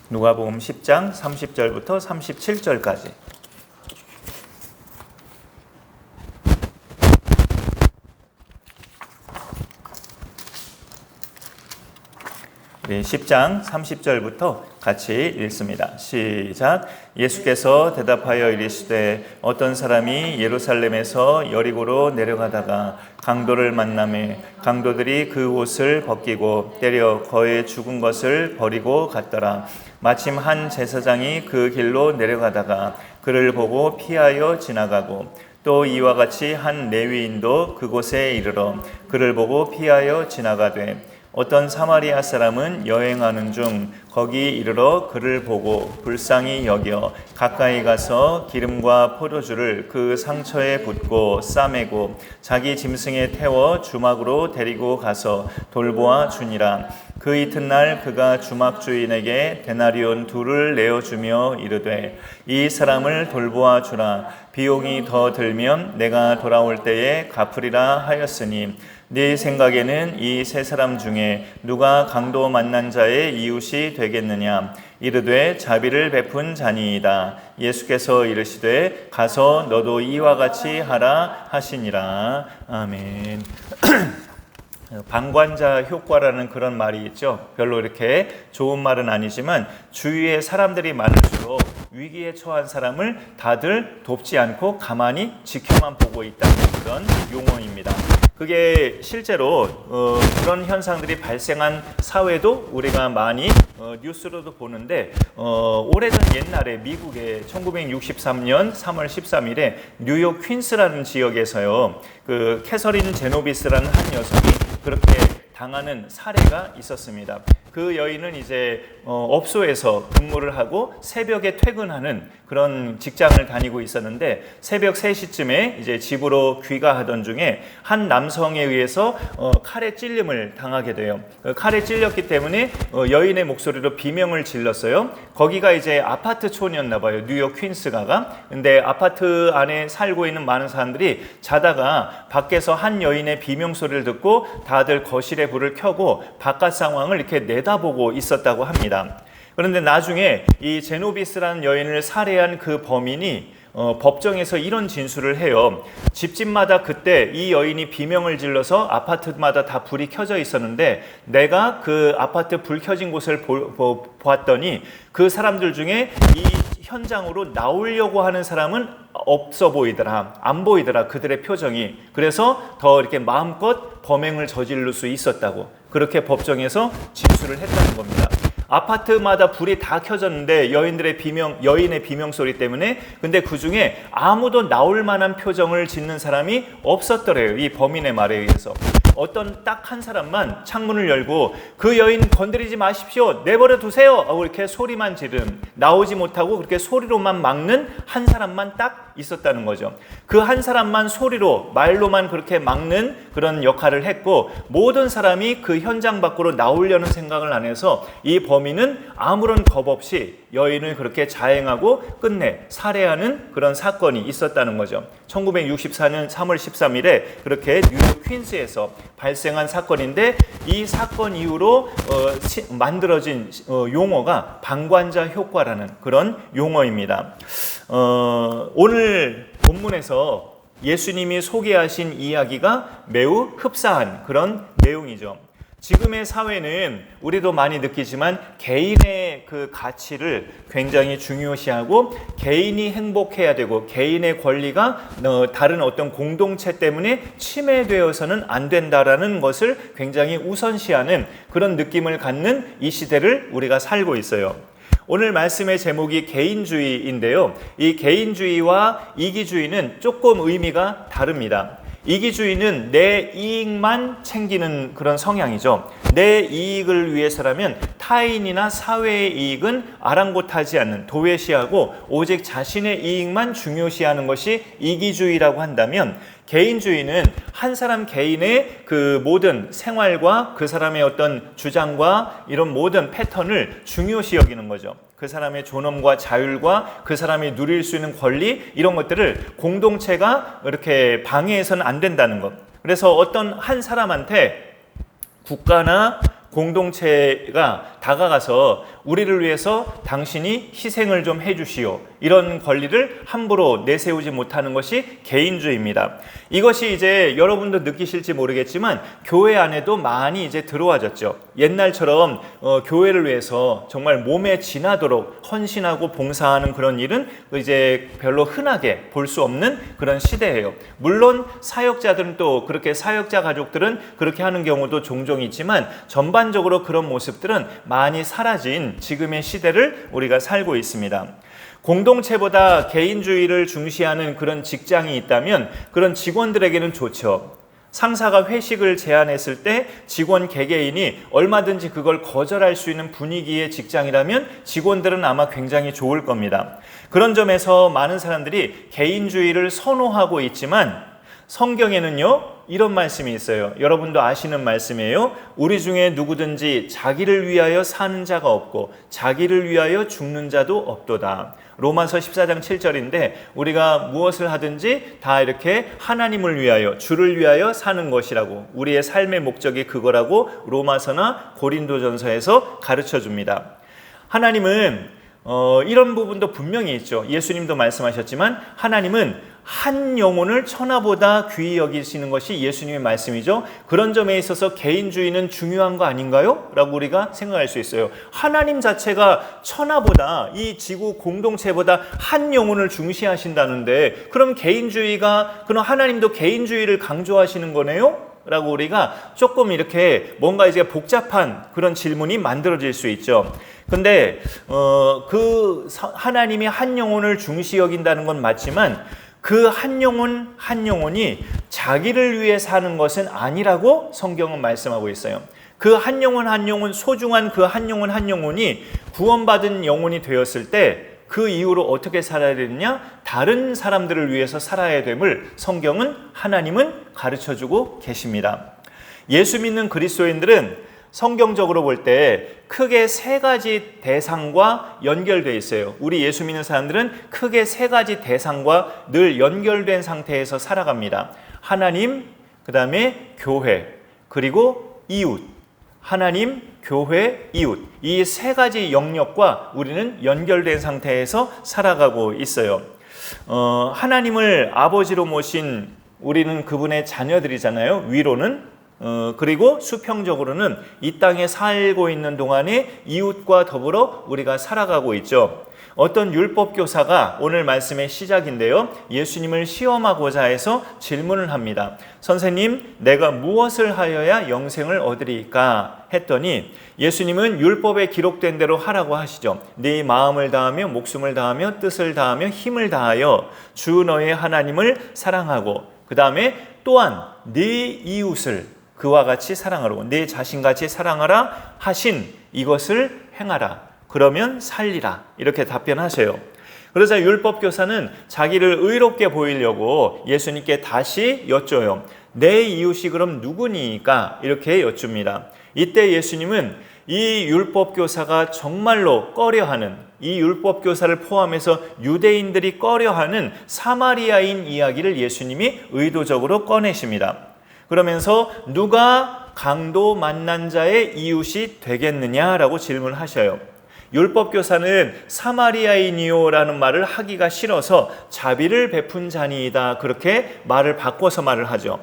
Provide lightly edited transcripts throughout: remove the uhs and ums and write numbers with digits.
누가복음 10장 30절부터 37절까지. 우리 10장 30절부터 같이 읽습니다. 시작. 예수께서 대답하여 이르시되 어떤 사람이 예루살렘에서 여리고로 내려가다가 강도를 만나매 강도들이 그 옷을 벗기고 때려 거의 죽은 것을 버리고 갔더라. 마침 한 제사장이 그 길로 내려가다가 그를 보고 피하여 지나가고 또 이와 같이 한 레위인도 그곳에 이르러 그를 보고 피하여 지나가되 어떤 사마리아 사람은 여행하는 중 거기 이르러 그를 보고 불쌍히 여겨 가까이 가서 기름과 포도주를 그 상처에 붓고 싸매고 자기 짐승에 태워 주막으로 데리고 가서 돌보아 주니라. 그 이튿날 그가 주막 주인에게 데나리온 2를 내어주며 이르되 이 사람을 돌보아 주라. 비용이 더 들면 내가 돌아올 때에 갚으리라 하였으니 네 생각에는 이 세 사람 중에 누가 강도 만난 자의 이웃이 되겠느냐? 이르되 자비를 베푼 자니이다. 예수께서 이르시되 가서 너도 이와 같이 하라 하시니라. 아멘. 방관자 효과라는 그런 말이 있죠. 별로 이렇게 좋은 말은 아니지만 주위에 사람들이 많을수록 위기에 처한 사람을 다들 돕지 않고 가만히 지켜만 보고 있다는 그런 용어입니다. 그게 실제로 그런 현상들이 발생한 사회도 우리가 많이 뉴스로도 보는데 오래전 옛날에 미국의 1963년 3월 13일에 뉴욕 퀸스라는 지역에서요, 그 캐서린 제노비스라는 한 여성이 그렇게 당하는 사례가 있었습니다. 그 여인은 이제 업소에서 근무를 하고 새벽에 퇴근하는 그런 직장을 다니고 있었는데 새벽 3시쯤에 이제 집으로 귀가하던 중에 한 남성에 의해서 칼에 찔림을 당하게 돼요. 칼에 찔렸기 때문에 여인의 목소리로 비명을 질렀어요. 거기가 이제 아파트촌이었나 봐요. 뉴욕 퀸스가가. 근데 아파트 안에 살고 있는 많은 사람들이 자다가 밖에서 한 여인의 비명 소리를 듣고 다들 거실에 불을 켜고 바깥 상황을 이렇게 내다보고 있었다고 합니다. 그런데 나중에 이 제노비스라는 여인을 살해한 그 범인이 법정에서 이런 진술을 해요. 집집마다 그때 이 여인이 비명을 질러서 아파트마다 다 불이 켜져 있었는데 내가 그 아파트 불 켜진 곳을 보았더니 그 사람들 중에 이 현장으로 나오려고 하는 사람은 없어 보이더라. 안 보이더라. 그들의 표정이. 그래서 더 이렇게 마음껏 범행을 저지를 수 있었다고 그렇게 법정에서 진술을 했다는 겁니다. 아파트마다 불이 다 켜졌는데 여인의 비명 소리 때문에 근데 그 중에 아무도 나올 만한 표정을 짓는 사람이 없었더래요. 이 범인의 말에 의해서. 어떤 딱 한 사람만 창문을 열고 그 여인 건드리지 마십시오. 내버려 두세요. 하고 이렇게 소리만 지름 나오지 못하고 그렇게 소리로만 막는 한 사람만 딱 있었다는 거죠. 그 한 사람만 소리로 말로만 그렇게 막는 그런 역할을 했고 모든 사람이 그 현장 밖으로 나오려는 생각을 안 해서 이 범인은 아무런 겁 없이 여인을 그렇게 자행하고 끝내 살해하는 그런 사건이 있었다는 거죠. 1964년 3월 13일에 그렇게 뉴욕 퀸스에서 발생한 사건인데 이 사건 이후로 만들어진 용어가 방관자 효과라는 그런 용어입니다. 오늘 본문에서 예수님이 소개하신 이야기가 매우 흡사한 그런 내용이죠. 지금의 사회는 우리도 많이 느끼지만 개인의 그 가치를 굉장히 중요시하고 개인이 행복해야 되고 개인의 권리가 다른 어떤 공동체 때문에 침해되어서는 안 된다라는 것을 굉장히 우선시하는 그런 느낌을 갖는 이 시대를 우리가 살고 있어요. 오늘 말씀의 제목이 개인주의인데요. 이 개인주의와 이기주의는 조금 의미가 다릅니다. 이기주의는 내 이익만 챙기는 그런 성향이죠. 내 이익을 위해서라면 타인이나 사회의 이익은 아랑곳하지 않는 도외시하고 오직 자신의 이익만 중요시하는 것이 이기주의라고 한다면 개인주의는 한 사람 개인의 그 모든 생활과 그 사람의 어떤 주장과 이런 모든 패턴을 중요시 여기는 거죠. 그 사람의 존엄과 자율과 그 사람이 누릴 수 있는 권리 이런 것들을 공동체가 이렇게 방해해서는 안 된다는 것. 그래서 어떤 한 사람한테 국가나 공동체가 다가가서 우리를 위해서 당신이 희생을 좀 해주시오, 이런 권리를 함부로 내세우지 못하는 것이 개인주의입니다. 이것이 이제 여러분도 느끼실지 모르겠지만 교회 안에도 많이 이제 들어와졌죠. 옛날처럼 교회를 위해서 정말 몸에 지나도록 헌신하고 봉사하는 그런 일은 이제 별로 흔하게 볼 수 없는 그런 시대예요. 물론 사역자들은 또 그렇게, 사역자 가족들은 그렇게 하는 경우도 종종 있지만 전반적으로 그런 모습들은 많이 사라진 지금의 시대를 우리가 살고 있습니다. 공동체보다 개인주의를 중시하는 그런 직장이 있다면 그런 직원들에게는 좋죠. 상사가 회식을 제안했을 때 직원 개개인이 얼마든지 그걸 거절할 수 있는 분위기의 직장이라면 직원들은 아마 굉장히 좋을 겁니다. 그런 점에서 많은 사람들이 개인주의를 선호하고 있지만 성경에는요, 이런 말씀이 있어요. 여러분도 아시는 말씀이에요. 우리 중에 누구든지 자기를 위하여 사는 자가 없고 자기를 위하여 죽는 자도 없도다. 로마서 14장 7절인데 우리가 무엇을 하든지 다 이렇게 하나님을 위하여, 주를 위하여 사는 것이라고, 우리의 삶의 목적이 그거라고 로마서나 고린도전서에서 가르쳐 줍니다. 하나님은 이런 부분도 분명히 있죠. 예수님도 말씀하셨지만 하나님은 한 영혼을 천하보다 귀히 여기시는 것이 예수님의 말씀이죠. 그런 점에 있어서 개인주의는 중요한 거 아닌가요? 라고 우리가 생각할 수 있어요. 하나님 자체가 천하보다, 이 지구 공동체보다 한 영혼을 중시하신다는데 그럼 개인주의가, 그럼 하나님도 개인주의를 강조하시는 거네요? 라고 우리가 조금 이렇게 뭔가 이제 복잡한 그런 질문이 만들어질 수 있죠. 근데 하나님이 한 영혼을 중시 여긴다는 건 맞지만 그 한 영혼이 자기를 위해 사는 것은 아니라고 성경은 말씀하고 있어요. 그 한 영혼, 소중한 그 한 영혼이 구원받은 영혼이 되었을 때 그 이후로 어떻게 살아야 되느냐? 다른 사람들을 위해서 살아야 됨을 성경은, 하나님은 가르쳐주고 계십니다. 예수 믿는 그리스도인들은 성경적으로 볼 때 크게 세 가지 대상과 연결되어 있어요. 우리 예수 믿는 사람들은 크게 세 가지 대상과 늘 연결된 상태에서 살아갑니다. 하나님, 그 다음에 교회, 그리고 이웃. 하나님, 교회, 이웃. 이 세 가지 영역과 우리는 연결된 상태에서 살아가고 있어요. 하나님을 아버지로 모신 우리는 그분의 자녀들이잖아요. 위로는. 그리고 수평적으로는 이 땅에 살고 있는 동안에 이웃과 더불어 우리가 살아가고 있죠. 어떤 율법교사가 오늘 말씀의 시작인데요, 예수님을 시험하고자 해서 질문을 합니다. 선생님, 내가 무엇을 하여야 영생을 얻으리까? 했더니 예수님은 율법에 기록된 대로 하라고 하시죠. 네 마음을 다하며 목숨을 다하며 뜻을 다하며 힘을 다하여 주 너의 하나님을 사랑하고, 그 다음에 또한 네 이웃을 그와 같이 사랑하라고, 네 자신같이 사랑하라 하신 이것을 행하라. 그러면 살리라. 이렇게 답변하세요. 그러자 율법교사는 자기를 의롭게 보이려고 예수님께 다시 여쭤요. 내 이웃이 그럼 누구니까? 이렇게 여쭙니다. 이때 예수님은 이 율법교사가 정말로 꺼려하는, 이 율법교사를 포함해서 유대인들이 꺼려하는 사마리아인 이야기를 예수님이 의도적으로 꺼내십니다. 그러면서 누가 강도 만난 자의 이웃이 되겠느냐라고 질문하셔요. 율법교사는 사마리아인이요라는 말을 하기가 싫어서 자비를 베푼 자니이다, 그렇게 말을 바꿔서 말을 하죠.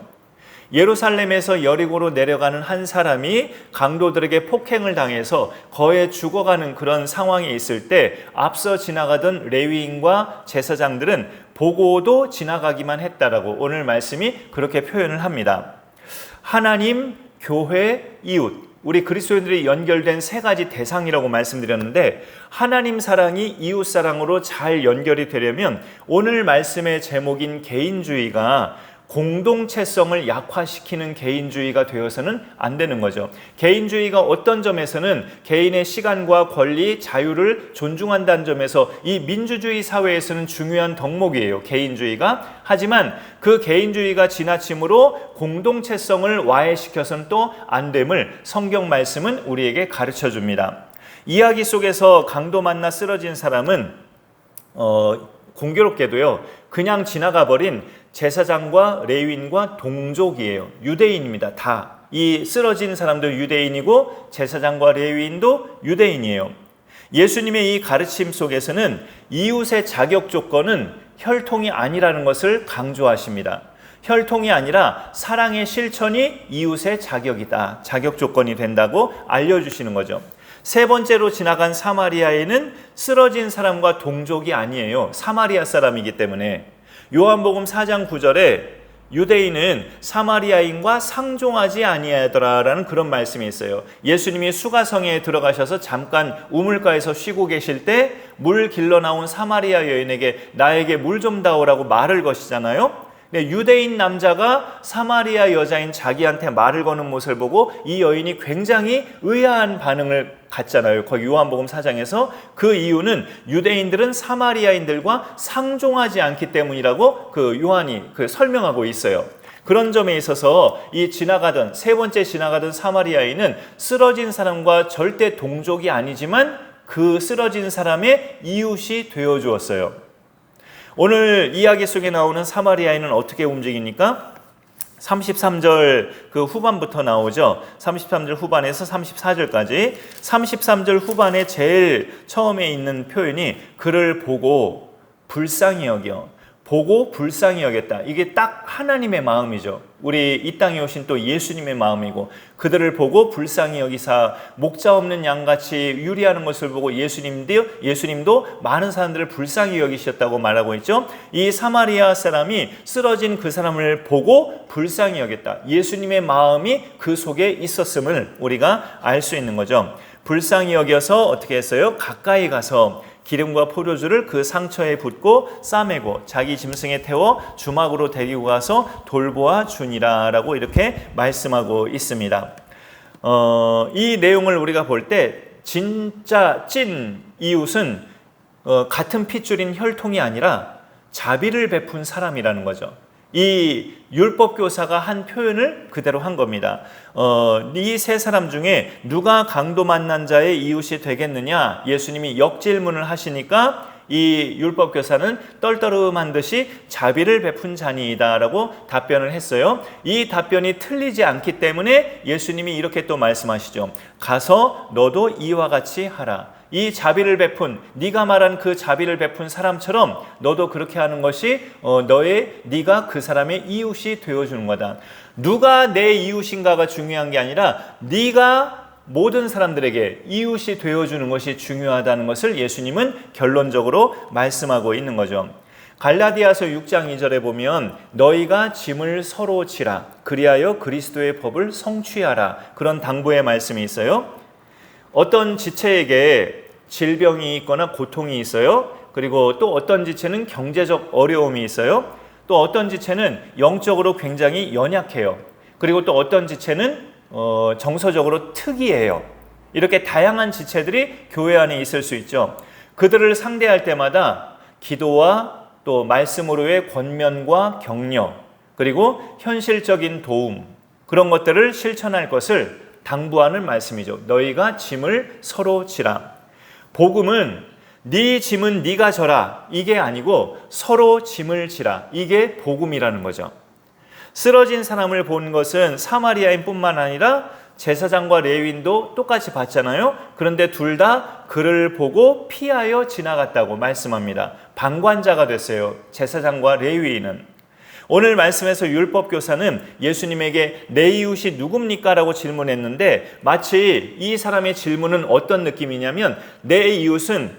예루살렘에서 여리고로 내려가는 한 사람이 강도들에게 폭행을 당해서 거의 죽어가는 그런 상황이 있을 때 앞서 지나가던 레위인과 제사장들은 보고도 지나가기만 했다라고 오늘 말씀이 그렇게 표현을 합니다. 하나님, 교회, 이웃, 우리 그리스도인들이 연결된 세 가지 대상이라고 말씀드렸는데, 하나님 사랑이 이웃 사랑으로 잘 연결이 되려면 오늘 말씀의 제목인 개인주의가 공동체성을 약화시키는 개인주의가 되어서는 안 되는 거죠. 개인주의가 어떤 점에서는 개인의 시간과 권리, 자유를 존중한다는 점에서 이 민주주의 사회에서는 중요한 덕목이에요, 개인주의가. 하지만 그 개인주의가 지나침으로 공동체성을 와해시켜서는 또 안 됨을 성경 말씀은 우리에게 가르쳐 줍니다. 이야기 속에서 강도 만나 쓰러진 사람은 공교롭게도요, 그냥 지나가 버린 제사장과 레위인과 동족이에요. 유대인입니다. 다. 이 쓰러진 사람도 유대인이고 제사장과 레위인도 유대인이에요. 예수님의 이 가르침 속에서는 이웃의 자격 조건은 혈통이 아니라는 것을 강조하십니다. 혈통이 아니라 사랑의 실천이 이웃의 자격이다. 자격 조건이 된다고 알려주시는 거죠. 세 번째로 지나간 사마리아인은 쓰러진 사람과 동족이 아니에요. 사마리아 사람이기 때문에. 요한복음 4장 9절에 유대인은 사마리아인과 상종하지 아니하더라라는 그런 말씀이 있어요. 예수님이 수가성에 들어가셔서 잠깐 우물가에서 쉬고 계실 때 물 길러 나온 사마리아 여인에게 나에게 물 좀 다오라고 말을 거시잖아요. 근데 유대인 남자가 사마리아 여자인 자기한테 말을 거는 모습을 보고 이 여인이 굉장히 의아한 반응을 갖잖아요. 거기 요한복음 4장에서 그 이유는 유대인들은 사마리아인들과 상종하지 않기 때문이라고 그 요한이 설명하고 있어요. 그런 점에 있어서 이 세 번째 지나가던 사마리아인은 쓰러진 사람과 절대 동족이 아니지만 그 쓰러진 사람의 이웃이 되어 주었어요. 오늘 이야기 속에 나오는 사마리아인은 어떻게 움직입니까? 33절 그 후반부터 나오죠. 33절 후반에서 34절까지 33절 후반에 제일 처음에 있는 표현이 그를 보고 불쌍히 여겨. 보고 불쌍히 여겼다. 이게 딱 하나님의 마음이죠. 우리 이 땅에 오신 또 예수님의 마음이고 그들을 보고 불쌍히 여기사 목자 없는 양같이 유리하는 것을 보고 예수님도 많은 사람들을 불쌍히 여기셨다고 말하고 있죠. 이 사마리아 사람이 쓰러진 그 사람을 보고 불쌍히 여겼다. 예수님의 마음이 그 속에 있었음을 우리가 알 수 있는 거죠. 불쌍히 여겨서 어떻게 했어요? 가까이 가서 기름과 포도주를 그 상처에 붓고 싸매고 자기 짐승에 태워 주막으로 데리고 가서 돌보아 주니라 라고 이렇게 말씀하고 있습니다. 이 내용을 우리가 볼 때 진짜 찐 이웃은 같은 핏줄인 혈통이 아니라 자비를 베푼 사람이라는 거죠. 이 율법교사가 한 표현을 그대로 한 겁니다. 이 세 사람 중에 누가 강도 만난 자의 이웃이 되겠느냐? 예수님이 역질문을 하시니까 이 율법교사는 떨떠름한 듯이 자비를 베푼 자니이다 라고 답변을 했어요. 이 답변이 틀리지 않기 때문에 예수님이 이렇게 또 말씀하시죠. 가서 너도 이와 같이 하라. 이 자비를 베푼 네가 말한 그 자비를 베푼 사람처럼 너도 그렇게 하는 것이 네가 그 사람의 이웃이 되어주는 거다. 누가 내 이웃인가가 중요한 게 아니라 네가 모든 사람들에게 이웃이 되어주는 것이 중요하다는 것을 예수님은 결론적으로 말씀하고 있는 거죠. 갈라디아서 6장 2절에 보면 너희가 짐을 서로 지라 그리하여 그리스도의 법을 성취하라 그런 당부의 말씀이 있어요. 어떤 지체에게 질병이 있거나 고통이 있어요. 그리고 또 어떤 지체는 경제적 어려움이 있어요. 또 어떤 지체는 영적으로 굉장히 연약해요. 그리고 또 어떤 지체는 정서적으로 특이해요. 이렇게 다양한 지체들이 교회 안에 있을 수 있죠. 그들을 상대할 때마다 기도와 또 말씀으로의 권면과 격려 그리고 현실적인 도움 그런 것들을 실천할 것을 당부하는 말씀이죠. 너희가 짐을 서로 지라. 복음은 네 짐은 네가 져라 이게 아니고 서로 짐을 지라 이게 복음이라는 거죠. 쓰러진 사람을 본 것은 사마리아인뿐만 아니라 제사장과 레위인도 똑같이 봤잖아요. 그런데 둘 다 그를 보고 피하여 지나갔다고 말씀합니다. 방관자가 됐어요. 제사장과 레위인은. 오늘 말씀에서 율법교사는 예수님에게 내 이웃이 누굽니까? 라고 질문했는데 마치 이 사람의 질문은 어떤 느낌이냐면 내 이웃은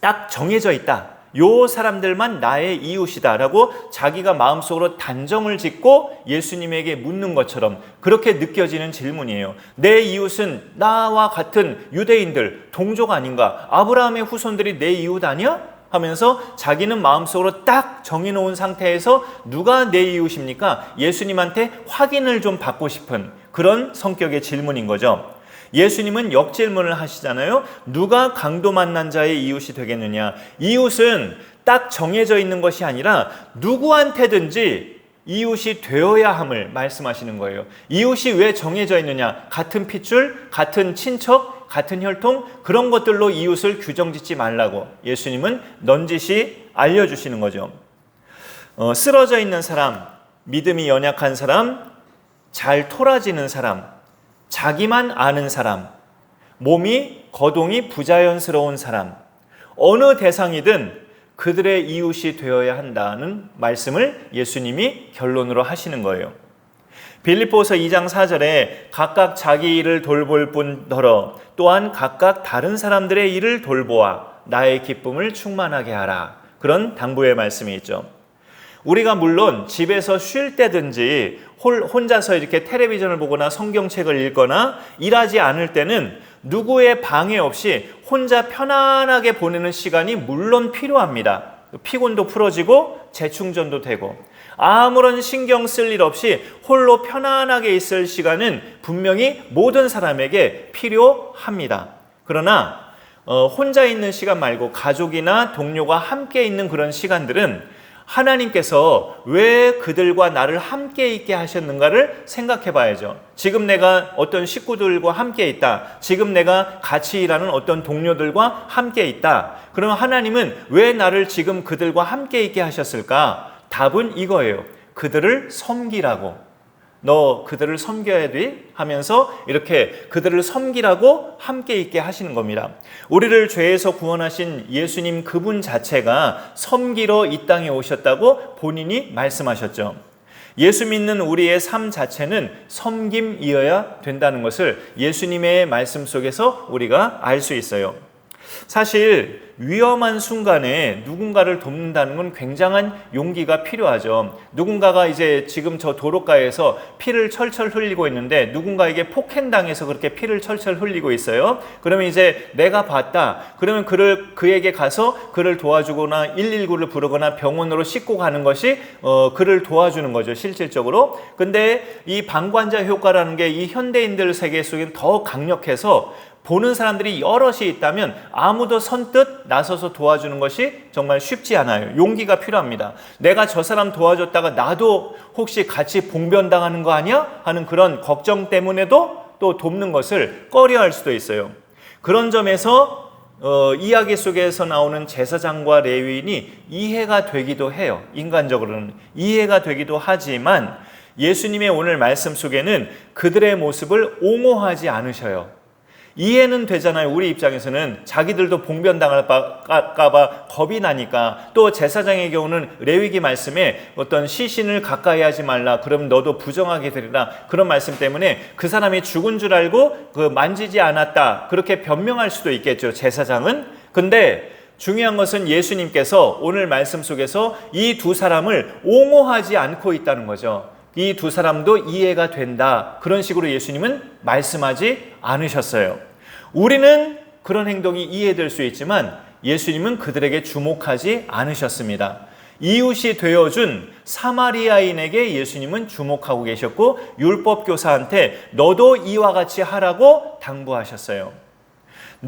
딱 정해져 있다. 요 사람들만 나의 이웃이다 라고 자기가 마음속으로 단정을 짓고 예수님에게 묻는 것처럼 그렇게 느껴지는 질문이에요. 내 이웃은 나와 같은 유대인들, 동족 아닌가? 아브라함의 후손들이 내 이웃 아니야? 하면서 자기는 마음속으로 딱 정해놓은 상태에서 누가 내 이웃입니까? 예수님한테 확인을 좀 받고 싶은 그런 성격의 질문인 거죠. 예수님은 역질문을 하시잖아요. 누가 강도 만난 자의 이웃이 되겠느냐? 이웃은 딱 정해져 있는 것이 아니라 누구한테든지 이웃이 되어야 함을 말씀하시는 거예요. 이웃이 왜 정해져 있느냐? 같은 핏줄, 같은 친척, 같은 혈통 그런 것들로 이웃을 규정짓지 말라고 예수님은 넌지시 알려주시는 거죠. 쓰러져 있는 사람, 믿음이 연약한 사람, 잘 토라지는 사람, 자기만 아는 사람, 몸이 거동이 부자연스러운 사람, 어느 대상이든 그들의 이웃이 되어야 한다는 말씀을 예수님이 결론으로 하시는 거예요. 빌립보서 2장 4절에 각각 자기 일을 돌볼 뿐더러 또한 각각 다른 사람들의 일을 돌보아 나의 기쁨을 충만하게 하라. 그런 당부의 말씀이 있죠. 우리가 물론 집에서 쉴 때든지 혼자서 이렇게 텔레비전을 보거나 성경책을 읽거나 일하지 않을 때는 누구의 방해 없이 혼자 편안하게 보내는 시간이 물론 필요합니다. 피곤도 풀어지고 재충전도 되고 아무런 신경 쓸 일 없이 홀로 편안하게 있을 시간은 분명히 모든 사람에게 필요합니다. 그러나 혼자 있는 시간 말고 가족이나 동료가 함께 있는 그런 시간들은 하나님께서 왜 그들과 나를 함께 있게 하셨는가를 생각해 봐야죠. 지금 내가 어떤 식구들과 함께 있다. 지금 내가 같이 일하는 어떤 동료들과 함께 있다. 그러면 하나님은 왜 나를 지금 그들과 함께 있게 하셨을까? 답은 이거예요. 그들을 섬기라고. 너 그들을 섬겨야 돼 하면서 이렇게 그들을 섬기라고 함께 있게 하시는 겁니다. 우리를 죄에서 구원하신 예수님 그분 자체가 섬기러 이 땅에 오셨다고 본인이 말씀하셨죠. 예수 믿는 우리의 삶 자체는 섬김이어야 된다는 것을 예수님의 말씀 속에서 우리가 알 수 있어요. 사실 위험한 순간에 누군가를 돕는다는 건 굉장한 용기가 필요하죠. 누군가가 이제 지금 저 도로가에서 피를 철철 흘리고 있는데 누군가에게 폭행당해서 그렇게 피를 철철 흘리고 있어요. 그러면 이제 내가 봤다. 그러면 그에게 가서 그를 도와주거나 119를 부르거나 병원으로 싣고 가는 것이 그를 도와주는 거죠. 실질적으로. 근데 이 방관자 효과라는 게 이 현대인들 세계 속엔 더 강력해서 보는 사람들이 여럿이 있다면 아무도 선뜻 나서서 도와주는 것이 정말 쉽지 않아요. 용기가 필요합니다. 내가 저 사람 도와줬다가 나도 혹시 같이 봉변당하는 거 아니야? 하는 그런 걱정 때문에도 또 돕는 것을 꺼려할 수도 있어요. 그런 점에서 이야기 속에서 나오는 제사장과 레위인이 이해가 되기도 해요. 인간적으로는 이해가 되기도 하지만 예수님의 오늘 말씀 속에는 그들의 모습을 옹호하지 않으셔요. 이해는 되잖아요. 우리 입장에서는 자기들도 봉변당할까 봐 겁이 나니까. 또 제사장의 경우는 레위기 말씀에 어떤 시신을 가까이 하지 말라. 그럼 너도 부정하게 되리라. 그런 말씀 때문에 그 사람이 죽은 줄 알고 만지지 않았다. 그렇게 변명할 수도 있겠죠. 제사장은. 근데 중요한 것은 예수님께서 오늘 말씀 속에서 이 두 사람을 옹호하지 않고 있다는 거죠. 이 두 사람도 이해가 된다. 그런 식으로 예수님은 말씀하지 않으셨어요. 우리는 그런 행동이 이해될 수 있지만 예수님은 그들에게 주목하지 않으셨습니다. 이웃이 되어준 사마리아인에게 예수님은 주목하고 계셨고 율법교사한테 너도 이와 같이 하라고 당부하셨어요.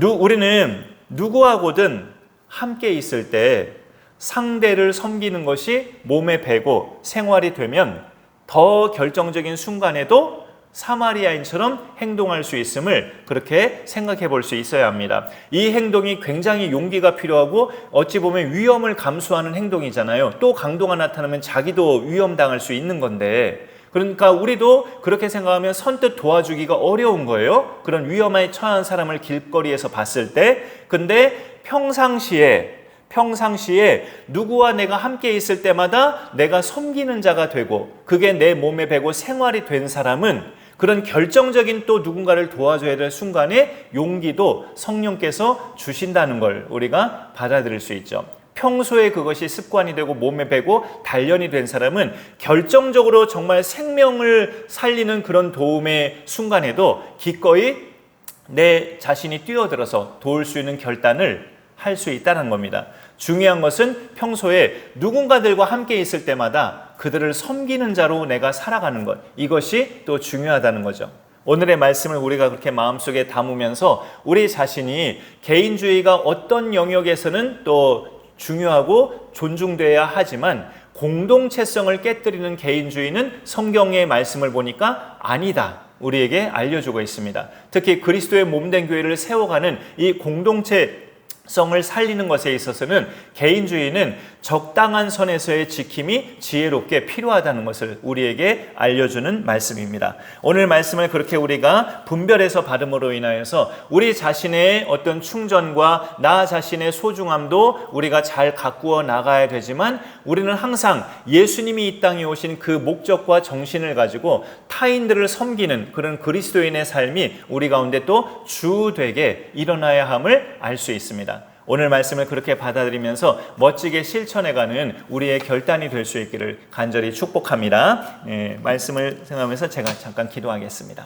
우리는 누구하고든 함께 있을 때 상대를 섬기는 것이 몸에 배고 생활이 되면 더 결정적인 순간에도 사마리아인처럼 행동할 수 있음을 그렇게 생각해 볼 수 있어야 합니다. 이 행동이 굉장히 용기가 필요하고 어찌 보면 위험을 감수하는 행동이잖아요. 또 강도가 나타나면 자기도 위험당할 수 있는 건데, 그러니까 우리도 그렇게 생각하면 선뜻 도와주기가 어려운 거예요. 그런 위험에 처한 사람을 길거리에서 봤을 때. 근데 평상시에 누구와 내가 함께 있을 때마다 내가 섬기는 자가 되고 그게 내 몸에 배고 생활이 된 사람은 그런 결정적인 또 누군가를 도와줘야 될 순간에 용기도 성령께서 주신다는 걸 우리가 받아들일 수 있죠. 평소에 그것이 습관이 되고 몸에 배고 단련이 된 사람은 결정적으로 정말 생명을 살리는 그런 도움의 순간에도 기꺼이 내 자신이 뛰어들어서 도울 수 있는 결단을 할 수 있다는 겁니다. 중요한 것은 평소에 누군가들과 함께 있을 때마다 그들을 섬기는 자로 내가 살아가는 것, 이것이 또 중요하다는 거죠. 오늘의 말씀을 우리가 그렇게 마음속에 담으면서 우리 자신이 개인주의가 어떤 영역에서는 또 중요하고 존중돼야 하지만 공동체성을 깨뜨리는 개인주의는 성경의 말씀을 보니까 아니다. 우리에게 알려주고 있습니다. 특히 그리스도의 몸된 교회를 세워가는 이 공동체 성을 살리는 것에 있어서는 개인주의는 적당한 선에서의 지킴이 지혜롭게 필요하다는 것을 우리에게 알려주는 말씀입니다. 오늘 말씀을 그렇게 우리가 분별해서 받음으로 인하여서 우리 자신의 어떤 충전과 나 자신의 소중함도 우리가 잘 가꾸어 나가야 되지만 우리는 항상 예수님이 이 땅에 오신 그 목적과 정신을 가지고 타인들을 섬기는 그런 그리스도인의 삶이 우리 가운데 또 주되게 일어나야 함을 알 수 있습니다. 오늘 말씀을 그렇게 받아들이면서 멋지게 실천해가는 우리의 결단이 될 수 있기를 간절히 축복합니다. 말씀을 생각하면서 제가 잠깐 기도하겠습니다.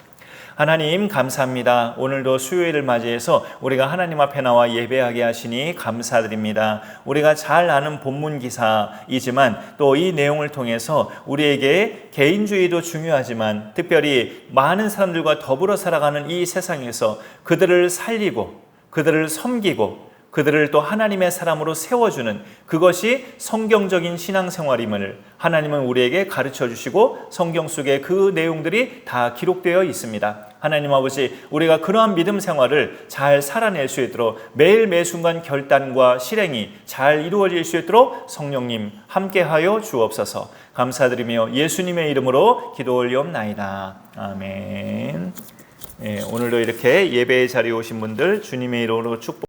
하나님 감사합니다. 오늘도 수요일을 맞이해서 우리가 하나님 앞에 나와 예배하게 하시니 감사드립니다. 우리가 잘 아는 본문 기사이지만 또 이 내용을 통해서 우리에게 개인주의도 중요하지만 특별히 많은 사람들과 더불어 살아가는 이 세상에서 그들을 살리고 그들을 섬기고 그들을 또 하나님의 사람으로 세워주는 그것이 성경적인 신앙생활임을 하나님은 우리에게 가르쳐 주시고 성경 속에 그 내용들이 다 기록되어 있습니다. 하나님 아버지, 우리가 그러한 믿음 생활을 잘 살아낼 수 있도록 매일 매순간 결단과 실행이 잘 이루어질 수 있도록 성령님 함께하여 주옵소서. 감사드리며 예수님의 이름으로 기도 올리옵나이다. 아멘. 오늘도 이렇게 예배의 자리에 오신 분들 주님의 이름으로 축복